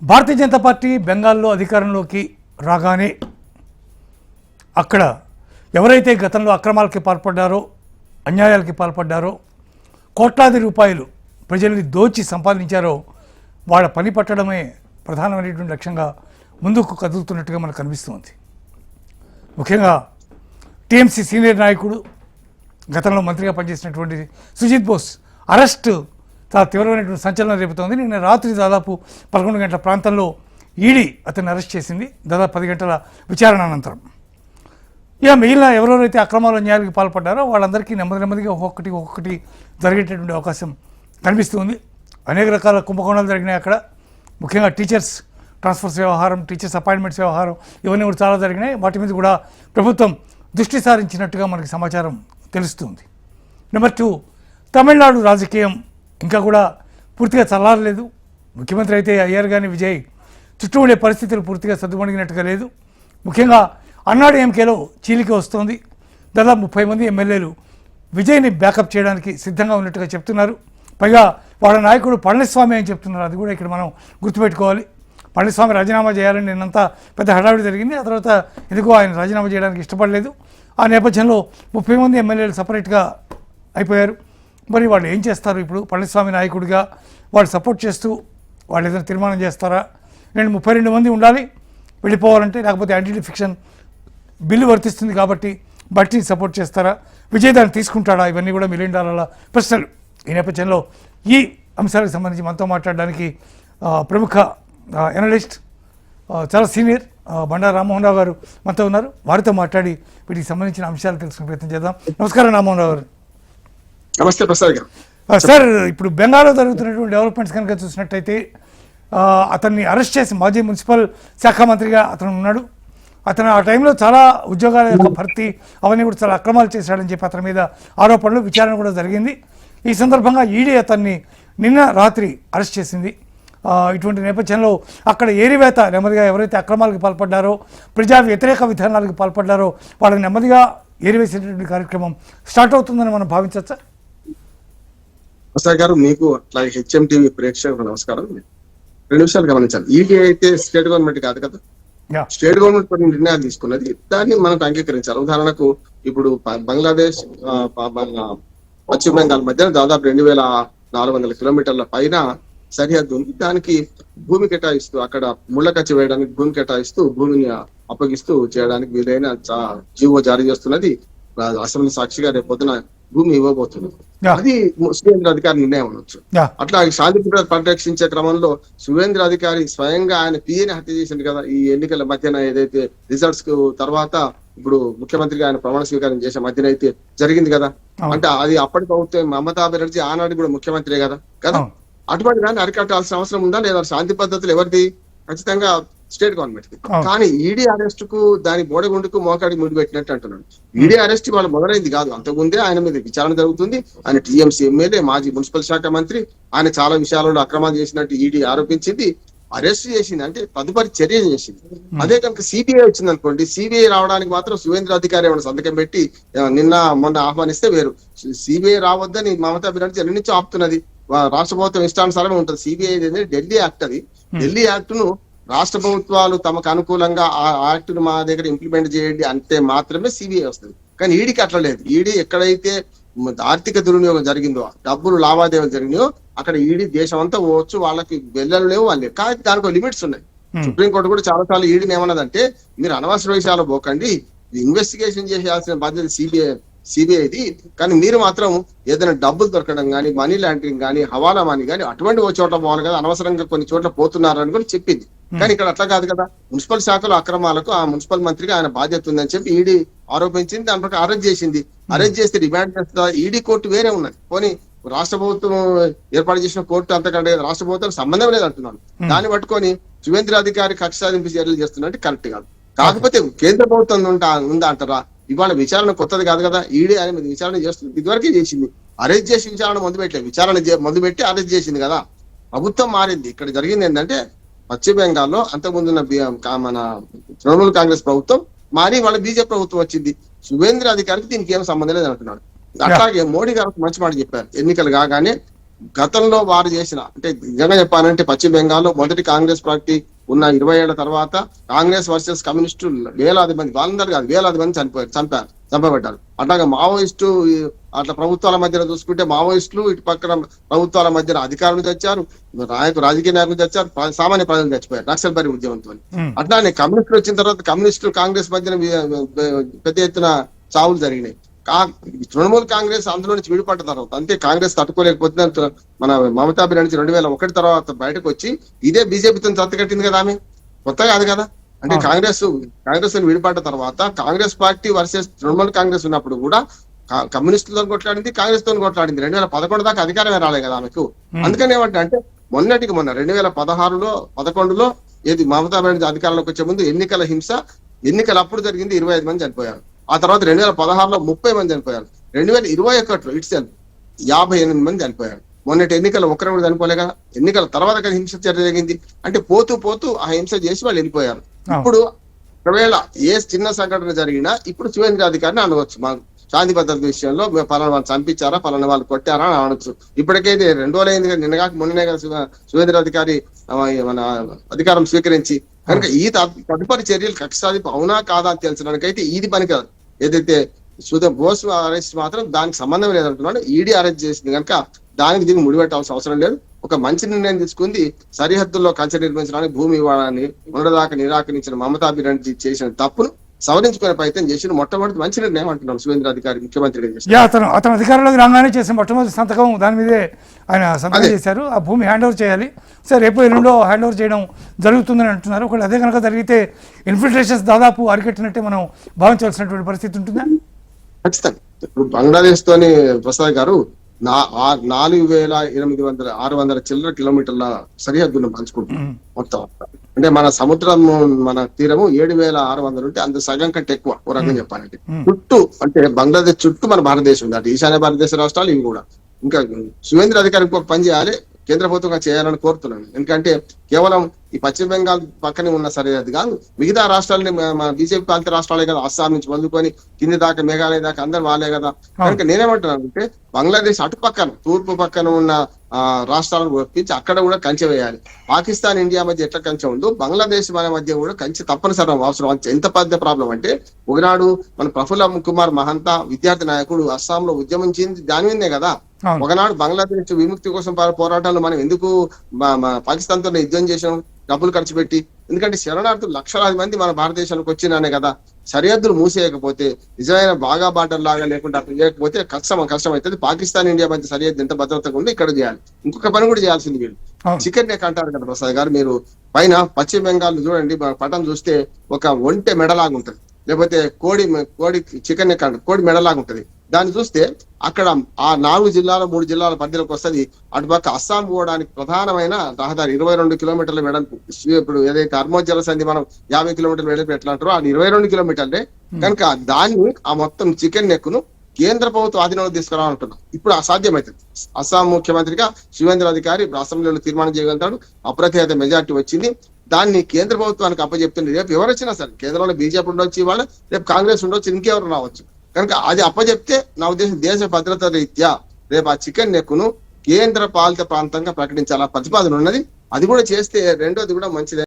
Bharatiya Janata party బెంగాల్లో అధికారంలోకి రాగానే అక్కడ ఎవరైతే గతంలో అక్రమాలకి పాల్పడ్డారో, అన్యాయాలకి పాల్పడ్డారో, కోట్లాది రూపాయలు ప్రజల్ని దోచి సంపాదించారో వాళ్ళ పని పట్టడమే ప్రధానమైనటువంటి లక్ష్యంగా ముందుకు కదులుతున్నట్టుగా మనకు కనిపిస్తుంది. ముఖ్యంగా టీఎంసీ సీనియర్ నాయకుడు, గతంలో మంత్రిగా పనిచేసినటువంటి సుజిత్ బోస్ అరెస్టు చాలా తీవ్రమైనటువంటి సంచలనం రేపుతోంది. నిన్న రాత్రి దాదాపు 11 గంటల ప్రాంతంలో ఈడీ అతన్ని అరెస్ట్ చేసింది. దాదాపు 10 గంటల విచారణ అనంతరం ఇక మిగిలిన ఎవరెవరైతే అక్రమాలు అన్యాయాలకు పాల్పడ్డారో వాళ్ళందరికీ నెమ్మదిగా ఒక్కొక్కటి జరిగేటటువంటి అవకాశం కనిపిస్తుంది. అనేక రకాల కుంభకోణాలు జరిగినాయి అక్కడ. ముఖ్యంగా టీచర్స్ ట్రాన్స్ఫర్స్ వ్యవహారం, టీచర్స్ అపాయింట్మెంట్స్ వ్యవహారం, ఇవన్నీ కూడా చాలా జరిగినాయి. వాటి మీద కూడా ప్రభుత్వం దృష్టి సారించినట్టుగా మనకి సమాచారం తెలుస్తుంది. నెంబర్ 2, తమిళనాడు రాజకీయం ఇంకా కూడా పూర్తిగా చల్లారలేదు. ముఖ్యమంత్రి అయితే అయ్యారు కానీ విజయ్ చుట్టూ ఉండే పరిస్థితులు పూర్తిగా సర్దుమణిగినట్టుగా లేదు. ముఖ్యంగా అన్నాడీఎంకేలో చీలిక వస్తోంది. దాదాపు 30 మంది ఎమ్మెల్యేలు విజయ్ని బ్యాకప్ చేయడానికి సిద్ధంగా ఉన్నట్టుగా చెప్తున్నారు. పైగా వాళ్ళ నాయకుడు పళనిస్వామి అని చెప్తున్నారు. అది కూడా ఇక్కడ మనం గుర్తుపెట్టుకోవాలి. పళనిస్వామి రాజీనామా చేయాలని నిన్నంతా పెద్ద హడావిడి జరిగింది. ఆ తర్వాత ఎందుకో ఆయన రాజీనామా చేయడానికి ఇష్టపడలేదు. ఆ నేపథ్యంలో 30 మంది ఎమ్మెల్యేలు సపరేట్గా అయిపోయారు. మరి వాళ్ళు ఏం చేస్తారు ఇప్పుడు? పళనిస్వామి నాయకుడిగా వాళ్ళు సపోర్ట్ చేస్తూ వాళ్ళు ఏదైనా తీర్మానం చేస్తారా? నేను 32 మంది ఉండాలి వెళ్ళిపోవాలంటే, లేకపోతే యాంటీ డిఫెక్షన్ బిల్లు వర్తిస్తుంది కాబట్టి బట్టిని సపోర్ట్ చేస్తారా? విజయ్ దాన్ని తీసుకుంటాడా? ఇవన్నీ కూడా $1 మిలియన్ ప్రశ్నలు. ఈ నేపథ్యంలో ఈ అంశాలకు సంబంధించి మనతో మాట్లాడడానికి ప్రముఖ ఎనలిస్ట్, చాలా సీనియర్ బండారు రామ్మోహన్ రావు గారు మనతో ఉన్నారు. వారితో మాట్లాడి వీటికి సంబంధించిన అంశాలు తెలుసుకునే ప్రయత్నం చేద్దాం. నమస్కారం రామ్మోహన్ రావు గారు. నమస్తే ప్రసాద్ గారు. సార్, ఇప్పుడు బెంగాల్లో జరుగుతున్నటువంటి డెవలప్మెంట్స్ కనుక చూసినట్టయితే అతన్ని అరెస్ట్ చేసి మాజీ మున్సిపల్ శాఖ మంత్రిగా అతను ఉన్నాడు. అతను ఆ టైంలో చాలా ఉద్యోగాల యొక్క భర్తీ అవన్నీ కూడా చాలా అక్రమాలు చేశాడని చెప్పి అతని మీద ఆరోపణలు, విచారణ కూడా జరిగింది. ఈ సందర్భంగా ఈడీ అతన్ని నిన్న రాత్రి అరెస్ట్ చేసింది. ఇటువంటి నేపథ్యంలో అక్కడ ఏరివేత నెమ్మదిగా ఎవరైతే అక్రమాలకు పాల్పడ్డారో, ప్రజా వ్యతిరేక విధానాలకు పాల్పడ్డారో వాళ్ళని నెమ్మదిగా ఏరివేసేటటువంటి కార్యక్రమం స్టార్ట్ అవుతుందని మనం భావించవచ్చా? ప్రసాద్ గారు, మీకు అట్లాగే హెచ్ఎం టీవీ ప్రేక్షకులకు నమస్కారం. 2 విషయాలు గమనించాలి. ఈడీ అయితే స్టేట్ గవర్నమెంట్ కాదు కదా. స్టేట్ గవర్నమెంట్ కొన్ని నిర్ణయాలు తీసుకున్నది, దాన్ని మనకు అంగీకరించాలి. ఉదాహరణకు ఇప్పుడు బంగ్లాదేశ్, పశ్చిమ బెంగాల్ మధ్య దాదాపు 2400 కిలోమీటర్ల పైన సరిహద్దు ఉంది. దానికి భూమి కేటాయిస్తూ, అక్కడ ముళ్ళ కచ్చి వేయడానికి భూమి కేటాయిస్తూ, భూమిని అప్పగిస్తూ చేయడానికి వీలైన జీవో జారీ చేస్తున్నది. అసెంబ్లీ సాక్షిగా రేపు పొద్దున భూమి ఇవ్వబోతున్నది. అది సువేంద్ర అధికారి నిర్ణయం అనొచ్చు. అట్లా శాంతి పరిరక్షించే క్రమంలో సువేంద్ర అధికారి స్వయంగా ఆయన పిఏని హత్య చేసింది కదా ఈ ఎన్నికల మధ్యన. ఏదైతే రిజల్ట్స్ కు తర్వాత ఇప్పుడు ముఖ్యమంత్రిగా ఆయన ప్రమాణ స్వీకారం చేసే మధ్యన అయితే జరిగింది కదా. అంటే అది అప్పటి ప్రభుత్వం మమతా బెనర్జీ ఆనాడు కూడా ముఖ్యమంత్రి కదా. అటువంటి దాన్ని అరికట్టాల్సిన అవసరం ఉందా లేదా? శాంతి పద్ధతులు ఎవరిది? ఖచ్చితంగా స్టేట్ గవర్నమెంట్ కి. కానీ ఈడీ అరెస్ట్ కు దాని బోడగుండుకు మోకాడి ముడి పెట్టినట్టు అంటున్నాడు. ఈడీ అరెస్ట్ వాళ్ళు మొదలైంది కాదు, అంతకుముందే ఆయన మీద విచారణ జరుగుతుంది. ఆయన టీఎంసీ ఎమ్మెల్యే, మాజీ మున్సిపల్ శాఖ మంత్రి. ఆయన చాలా విషయాలలో అక్రమాలు చేసినట్టు ఈడీ ఆరోపించింది, అరెస్ట్ చేసింది, అంటే తదుపరి చర్య చేసింది. అదే కనుక సిబిఐ వచ్చింది అనుకోండి, సిబిఐ రావడానికి మాత్రం సువేంద్ర అధికారి ఏమైనా సంతకం పెట్టి నిన్న మొన్న ఆహ్వానిస్తే వేరు. సిబిఐ రావద్దని మమతా బెనర్జీ ఎన్ని నుంచి ఆపుతున్నది. రాష్ట్ర ప్రభుత్వం ఇష్టానుసారమే ఉంటుంది. సిబిఐ ఢిల్లీ యాక్ట్, అది ఢిల్లీ యాక్ట్ ను రాష్ట్ర ప్రభుత్వాలు తమకు అనుకూలంగా ఆ యాక్ట్ ను మా దగ్గర ఇంప్లిమెంట్ చేయండి అంటే మాత్రమే సిబిఐ వస్తుంది. కానీ ఈడీకి అట్లా లేదు. ఈడీ ఎక్కడైతే ఆర్థిక దుర్వినియోగం జరిగిందో, డబ్బులు లావాదేవీలు జరిగినాయో అక్కడ ఈడీ దేశం అంతా పోవచ్చు, వాళ్ళకి వెళ్ళలు లేవు, వాళ్ళు కానీ దానికి లిమిట్స్ ఉన్నాయి. సుప్రీంకోర్టు కూడా చాలా సార్లు ఈడీని ఏమన్నదంటే, మీరు అనవసర విషయాలు పోకండి, ఇన్వెస్టిగేషన్ చేయాల్సిన బాధ్యత సిబిఐది, కానీ మీరు మాత్రం ఏదైనా డబ్బులు దొరకడం కానీ, మనీ లాండరింగ్ కానీ, హవాలా మనీ కానీ అటువంటి ఓ చోట్ల పోవాలి కదా, అనవసరంగా కొన్ని చోట్ల పోతున్నారని కూడా చెప్పింది. కానీ ఇక్కడ అట్లా కాదు కదా. మున్సిపల్ శాఖలో అక్రమాలకు ఆ మున్సిపల్ మంత్రిగా ఆయన బాధ్యత ఉందని చెప్పి ఈడీ ఆరోపించింది. దాని ప్రకారం అరెస్ట్ చేసింది. అరెస్ట్ చేస్తే రిమాండ్ చేస్తా. ఈడీ కోర్టు వేరే ఉన్నది. పోనీ రాష్ట్ర ప్రభుత్వం ఏర్పాటు చేసిన కోర్టు అంతకంటే రాష్ట్ర ప్రభుత్వం సంబంధం లేదు అంటున్నాను. దాన్ని పట్టుకొని సువేంద్ర అధికారి కక్ష సాధింపు చర్యలు చేస్తున్నట్టు కరెక్ట్ కాదు. కాకపోతే కేంద్ర ప్రభుత్వం ఉందా అంటారా? ఇవాళ విచారణ కొత్తది కాదు కదా. ఈడీ ఆయన మీద విచారణ చేస్తుంది, ఇదివరకే చేసింది. అరెస్ట్ చేసి విచారణ మొదలుపెట్టలేదు, విచారణ మొదలుపెట్టి అరెస్ట్ చేసింది కదా. ప్రభుత్వం మారింది. ఇక్కడ జరిగింది ఏంటంటే, పశ్చిమ బెంగాల్లో అంతకుముందున్న మన తృణమూల్ కాంగ్రెస్ ప్రభుత్వం మారి వాళ్ళ బీజేపీ ప్రభుత్వం వచ్చింది. సువేంద్ర అధికారికి దీనికి ఏం సంబంధం లేదు అంటున్నాడు. అట్లాగే మోడీ గారు మంచి మాట చెప్పారు. ఎన్నికలు కాగానే గతంలో వారు చేసిన అంటే నిజంగా చెప్పాలంటే పశ్చిమ బెంగాల్లో మొదటి కాంగ్రెస్ పార్టీ ఉన్న 20 ఏళ్ల తర్వాత కాంగ్రెస్ వర్సెస్ కమ్యూనిస్టులు వేలాది మంది, వాళ్ళందరూ కాదు వేలాది మంది చంపబడ్డారు. అట్లాగే మావోయిస్టు అట్లా ప్రభుత్వాల మధ్యలో చూసుకుంటే మావోయిస్టులు, ఇటు పక్కన ప్రభుత్వాల మధ్యన అధికారులు తెచ్చారు, రాజకీయ నాయకులు తెచ్చారు, సామాన్య ప్రజలు చచ్చిపోయారు నక్సల్ బరి ఉద్యమంతో. అట్లానే కమ్యూనిస్టులు వచ్చిన తర్వాత కమ్యూనిస్టులు కాంగ్రెస్ మధ్యన పెద్ద ఎత్తున చావులు జరిగినాయి. తృణమూల్ కాంగ్రెస్ అందులో నుంచి విడిపడ్డ తర్వాత అంతే కాంగ్రెస్ తట్టుకోలేకపోతే మన మమతా బెనర్జీ 2001 తర్వాత బయటకు వచ్చి ఇదే బీజేపీతో కట్టింది కదా, ఆమె కొత్త కాదు కదా. అంటే కాంగ్రెస్ విడిపడ్డ తర్వాత కాంగ్రెస్ పార్టీ వర్సెస్ తృణమూల్ కాంగ్రెస్ ఉన్నప్పుడు కూడా కమ్యూనిస్టులతో కొట్లాడింది, కాంగ్రెస్ తో కొట్లాడింది. 2011 దాకా అధికారమే రాలే కదా ఆమెకు. అందుకని ఏమంటే మొన్న 2011లో ఏది మమతా బెనర్జీ అధికారంలోకి వచ్చే ముందు ఎన్నికలు అప్పుడు జరిగింది, 25 మంది చనిపోయారు. ఆ తర్వాత 2016లో 30 మంది చనిపోయారు. 2021లో ఇట్సెల్ఫ్ 58 మంది చనిపోయారు. మొన్నటి ఎన్నికలు ఒక్కరు కూడా చనిపోలే కదా. ఎన్నికల తర్వాత కదా హింస జరిగింది. అంటే పోతూ ఆ హింస చేసి వాళ్ళు వెళ్ళిపోయారు. ఇప్పుడు ఒకవేళ ఏ చిన్న సంఘటన జరిగినా ఇప్పుడు సువేంద్ర అధికారిని అనవచ్చు. మా శాంతి భద్రత విషయంలో పలానా వాళ్ళు చంపించారా, పలానా వాళ్ళు కొట్టారా అని అనవచ్చు. ఇప్పటికైతే 2 రోజులైంది కదా, నిన్నగాక మొన్ననే కదా సువేంద్ర అధికారి మన అధికారం స్వీకరించి. కనుక ఈ తదుపరి చర్యలు కక్ష సాధింపు అవునా కాదా అని తెలుసడానికైతే ఇది పనికిరాదు. ఏదైతే బోస్ అరెస్ట్ మాత్రం దానికి సంబంధం లేదంటున్నాడు. ఈడీ అరెస్ట్ చేసింది కనుక దానికి దీనికి ముడిపెట్టాల్సిన అవసరం లేదు. ఒక మంచి నిర్ణయం తీసుకుంది. సరిహద్దుల్లో కంచె నిర్మించడానికి భూమి ఇవ్వడాన్ని మొన్నటిదాకా నిరాకరించిన మమతా బెనర్జీ చేసిన తప్పును సవరించుకునే ప్రయత్నం చేసిన మొట్టమొదటి మంచి నిర్ణయం అంటున్నాం సువేంద్ర అధికారి ముఖ్యమంత్రిగా చేశారు. అతను అధికారంలోకి రాగానే చేసిన మొట్టమొదటి సంతకం దాని మీదే ఆయన సంతకం చేశారు. ఆ భూమి హ్యాండ్ ఓవర్ చేయాలి. సరే రేపు ఎల్లుండో హ్యాండ్ ఓవర్ చేయడం జరుగుతుందని అంటున్నారు. ఒకవేళ అదే కనుక జరిగితే ఇన్ఫిల్ట్రేషన్స్ దాదాపు అరికట్టినట్టే మనం భావించవలసినటువంటి పరిస్థితి ఉంటుందా? ఖచ్చితంగా. ఇప్పుడు బంగ్లాదేశ్ తోని ప్రసాద్ గారు 4,600 చిల్లర కిలోమీటర్ల సరిహద్దును పంచుకుంటున్నాం మొత్తం. అంటే మన సముద్రం మన తీరము 7,600 ఉంటే అంత సగం కంటే ఎక్కువ ఓ రకంగా చెప్పాలంటే. చుట్టూ అంటే బంగ్లాదేశ్ చుట్టూ మన భారతదేశం ఉంది. అటు ఈశాన్య భారతదేశ రాష్ట్రాలు ఇవి కూడా. ఇంకా సువేంద్ర అధికారికి ఒక పని చేయాలి, కేంద్ర ప్రభుత్వంగా చేయాలని కోరుతున్నాను. ఎందుకంటే కేవలం ఈ పశ్చిమ బెంగాల్ పక్కనే ఉన్న సరిహద్దు కాదు, మిగతా రాష్ట్రాలని మన బీజేపీ పాలిత రాష్ట్రాలే కదా, అస్సాం నుంచి మొదలుకొని కింది దాకా మేఘాలయ దాకా అందరు వాళ్ళే కదా. కనుక నేనేమంటున్నానంటే బంగ్లాదేశ్ అటు పక్కన తూర్పు పక్కన ఉన్న రాష్ట్రాలను ఒప్పించి అక్కడ కూడా కంచె వేయాలి. పాకిస్తాన్ ఇండియా మధ్య ఎట్లా కంచె ఉందో బంగ్లాదేశ్ మన మధ్య కూడా కంచె తప్పనిసరి అవసరం. ఎంత పెద్ద ప్రాబ్లం అంటే ఒకనాడు మన ప్రఫుల్ల కుమార్ మహంతా విద్యార్థి నాయకుడు అస్సాంలో ఉద్యమించింది దాని మీదే కదా. ఒకనాడు బంగ్లాదేశ్ విముక్తి కోసం పోరాటాలు మనం ఎందుకు పాకిస్తాన్ తో యుద్ధం చేసాం, డబ్బులు ఖర్చు పెట్టి. ఎందుకంటే శరణార్థులు లక్షలాది మంది మన భారతదేశానికి వచ్చినానే కదా. సరిహద్దులు మూసేయకపోతే నిజమైన బాగా బార్డర్ లాగా లేకుండా అట్లా చేయకపోతే కష్టం అవుతుంది. పాకిస్తాన్ ఇండియా మధ్య సరిహద్దు ఎంత భద్రతగా ఉందో ఇక్కడ చేయాలి. ఇంకొక పని కూడా చేయాల్సింది వీళ్ళు. చికెన్ నెక్ అంటారు కదా ప్రసాద్ గారు, మీరు పైన పశ్చిమ బెంగాల్ చూడండి, పటం చూస్తే ఒక ఒంటె మెడలాగా ఉంటది, లేకపోతే కోడి చికెన్ నెక్ అంటారు, కోడి మెడలాగా ఉంటది. దాన్ని చూస్తే అక్కడ ఆ 4 జిల్లాలు 3 జిల్లాల పరిధిలోకి వస్తుంది. అటుపక్క అస్సాం పోవడానికి ప్రధానమైన రహదారి 22 కిలోమీటర్ల వెడల్పు. ఇప్పుడు ఏదైతే అర్మోజ్ జలసంధి మనం 50 కిలోమీటర్ల వెడల్పు ఎట్లా అంటారో అది 22 కిలోమీటర్లే. కనుక దాన్ని ఆ మొత్తం చికెన్ నెక్ ను కేంద్ర ప్రభుత్వం ఆధీనంలో తీసుకురావాలంటున్నాం. ఇప్పుడు అసాధ్యమవుతుంది. అస్సాం ముఖ్యమంత్రిగా సువేంద్ర అధికారి అసెంబ్లీలో తీర్మానం చేయగలుగుతాడు. అప్రతిహత మెజార్టీ వచ్చింది. దాన్ని కేంద్ర ప్రభుత్వానికి అప్పచెప్తుంది. రేపు ఎవరొచ్చినా సరే, కేంద్రంలో బీజేపీ ఉండొచ్చు, ఇవాళ రేపు కాంగ్రెస్ ఉండొచ్చు, ఇంకెవరు రావచ్చు. కనుక అది అప్పచెప్తే నా ఉద్దేశం దేశ భద్రత రీత్యా రేపు ఆ చికెన్ నెక్కును కేంద్ర పాలిత ప్రాంతంగా ప్రకటించాల ప్రతిపాదన ఉన్నది. అది కూడా చేస్తే రెండోది కూడా మంచిది.